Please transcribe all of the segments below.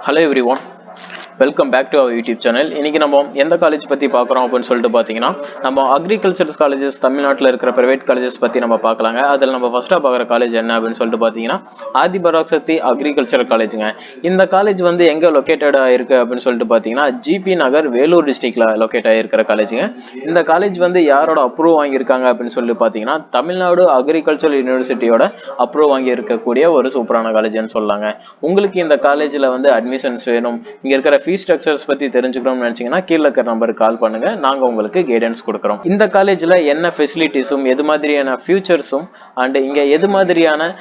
Hello everyone, welcome back to our YouTube channel. இன்னைக்கு நம்ம எந்த காலேஜ் பத்தி பார்க்கறோம் அப்படினு சொல்லிட்டு பாத்தீங்கன்னா நம்ம அக்ரிகல்ச்சர் காலேजेस தமிழ்நாட்டுல இருக்கிற பிரைவேட் காலேजेस பத்தி நம்ம பார்க்கலாங்க. அதுல நம்ம ஃபர்ஸ்டா பார்க்குற காலேஜ் என்ன அப்படினு சொல்லிட்டு பாத்தீங்கன்னா ஆதி பராசக்தி அக்ரிகல்ச்சர் காலேஜ்ங்க. இந்த காலேஜ் வந்து எங்க லொகேட்டட் ஆயிருக்கு அப்படினு சொல்லிட்டு பாத்தீங்கன்னா ஜிபி நகர் வேலூர் டிஸ்ட்ரிக்ட்ல லொகேட் ஆயிருக்கிற காலேஜ்ங்க. இந்த காலேஜ் வந்து யாரோட அப்ரூவ் வாங்கியிருக்காங்க அப்படினு சொல்லிட்டு பாத்தீங்கன்னா தமிழ்நாடு அக்ரிகல்ச்சர் யூனிவர்சிட்டியோட அப்ரூவ் வாங்கி இருக்கக்கூடிய ஒரு சூப்பரான காலேஜ்னு சொல்லலாங்க. உங்களுக்கு இந்த காலேஜ்ல வந்து அட்மிஷன்ஸ் வேணும், இங்க இருக்கிற ஃபீஸ் ஸ்ட்ரக்சர்ஸ் பத்தி தெரிஞ்சுக்கணும்னு நினைச்சீங்கன்னா கீழ இருக்கிற நம்பருக்கு கால் பண்ணுங்க, நாங்க உங்களுக்கு கைடன்ஸ் கொடுக்குறோம். இந்த காலேஜ்ல என்ன ஃபெசிலிட்டிஸும் எது மாதிரியான ஃபியூச்சர்ஸும் அண்ட் இங்க எது மாதிரியான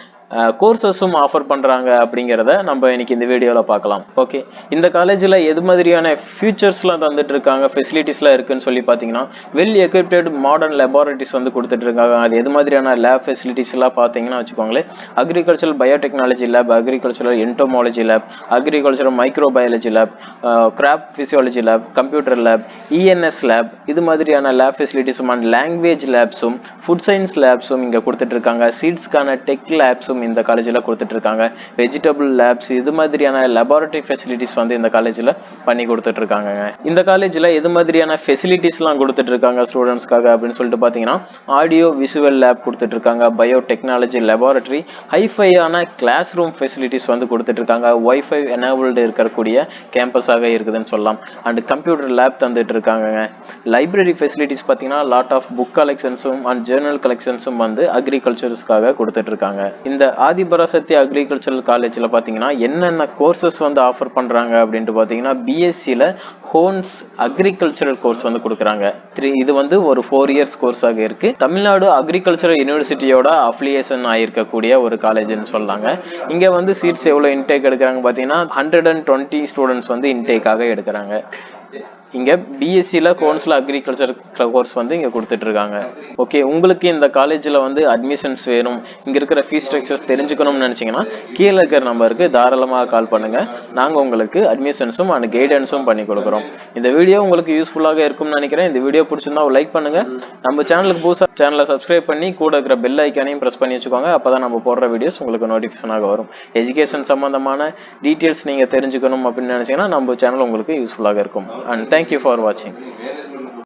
கோர்சஸும் ஆஃபர் பண்றாங்க அப்படிங்கிறத நம்ம இன்னைக்கு இந்த வீடியோல பார்க்கலாம். ஓகே, இந்த காலேஜ்ல எது மாதிரியான ஃபியூச்சர்ஸ்லாம் தந்துட்டு இருக்காங்க, ஃபெசிலிட்டிஸ்லாம் இருக்குன்னு சொல்லி பார்த்தீங்கன்னா வெல் எக்யூப்ட் மாடர்ன் லெபார்டரிஸ் வந்து கொடுத்துட்டு இருக்காங்க. அது எது மாதிரியான லேப் ஃபெசிலிட்டிஸ் எல்லாம் பார்த்தீங்கன்னா வச்சுக்கோங்களேன், agricultural biotechnology lab, agricultural entomology lab, agricultural microbiology lab, crop physiology lab, computer lab, ENS lab, இது மாதிரியான லேப் ஃபெசிலிட்டிஸும் அண்ட் லாங்குவேஜ் லேப்ஸும் ஃபுட் சயின்ஸ் லேப்ஸும் இங்க கொடுத்துட்டு இருக்காங்க. சீட்ஸ்க்கான டெக் லேப்ஸும் இந்த காலேஜ்ல கொடுத்துட்டு இருக்காங்க. வெஜிடபிள் லேப்ஸ், இது மாதிரியான லெபார்டரி ஃபெசிலிட்டிஸ் வந்து இந்த காலேஜ்ல பண்ணி கொடுத்துட்டு இருக்காங்க. இந்த காலேஜ்ல எது மாதிரியான ஃபெசிலிட்டிஸ்லாம் கொடுத்துட்டு இருக்காங்க ஸ்டூடெண்ட்ஸ்க்காக அப்படின்னு சொல்லிட்டு பாத்தீங்கன்னா ஆடியோ விசுவல் லேப் கொடுத்துட்டு இருக்காங்க, பயோ டெக்னாலஜி லெபார்டரி, ஹைஃபையான கிளாஸ் ரூம் ஃபெசிலிட்டிஸ் வந்து கொடுத்துட்டு இருக்காங்க, வைஃபை எனேபிள்டு இருக்கக்கூடிய கேம்பஸாக இருக்குதுன்னு சொல்லலாம். அண்ட் கம்ப்யூட்டர் லேப் தந்துட்டு இருக்காங்க. லைப்ரரி ஃபெசிலிட்டிஸ் பாத்தீங்கன்னா லாட் ஆஃப் புக் கலெக்ஷன்ஸும் அண்ட் ஜேர்னல் கலெக்ஷன்ஸும் வந்து அக்ரிகல்ச்சர்ஸ்க்காக கொடுத்துட்டு இருக்காங்க. இந்த ஆதி பராசக்தி அக்ரிகல்ச்சரல் காலேஜ்ல பாத்தீங்கன்னா என்னென்ன கோர்சஸ் வந்து ஆஃபர் பண்றாங்க அப்படின்ட்டு பாத்தீங்கன்னா பிஎஸ்சில ஹோன்ஸ் அக்ரிகல்ச்சரல் கோர்ஸ் வந்து கொடுக்குறாங்க. இது வந்து ஒரு 4 இயர்ஸ் கோர்ஸாக இருக்கு. தமிழ்நாடு அக்ரிகல்ச்சரல் யூனிவர்சிட்டியோட அஃபிலியேஷன் ஆயிருக்கக்கூடிய ஒரு காலேஜ்னு சொல்லாங்க. இங்க வந்து சீட்ஸ் எவ்வளவு இன்டேக் எடுக்கிறாங்க பாத்தீங்கன்னா 120 ஸ்டூடெண்ட்ஸ் வந்து இன்டேக்காக எடுக்கிறாங்க. இங்க பிஎஸ்சில ஹோன்ஸ்ல அக்ரிகல்ச்சர் கோர்ஸ் வந்து இங்க கொடுத்துட்டு இருக்காங்க. ஓகே, உங்களுக்கு இந்த காலேஜ்ல வந்து அட்மிஷன்ஸ் வேணும், இங்க இருக்கிற ஃபீஸ் ஸ்ட்ரக்சர்ஸ் தெரிஞ்சுக்கணும்னு நினைச்சீங்கன்னா கீழே இருக்கிற நம்பருக்கு தாராளமாக கால் பண்ணுங்க, நாங்க உங்களுக்கு அட்மிஷன்ஸும் அண்ட் கைடன்ஸும் பண்ணி கொடுக்குறோம். இந்த வீடியோ உங்களுக்கு யூஸ்ஃபுல்லாக இருக்கும்னு நினைக்கிறேன். இந்த வீடியோ பிடிச்சிருந்தா லைக் பண்ணுங்க, நம்ம சேனலுக்கு புதுசா சேனலை சப்ஸ்கிரைப் பண்ணி கூட இருக்கிற பெல் ஐக்கானையும் பிரஸ் பண்ணி வச்சுக்கோங்க. அப்பதான் நம்ம போடுற வீடியோஸ் உங்களுக்கு நோட்டிபிகேஷனாக வரும். எஜுகேஷன் சம்பந்தமான டீட்டெயில்ஸ் நீங்க தெரிஞ்சுக்கணும் அப்படின்னு நினைச்சீங்கன்னா நம்ம சேனல் உங்களுக்கு யூஸ்ஃபுல்லாக இருக்கும். And thank you for watching.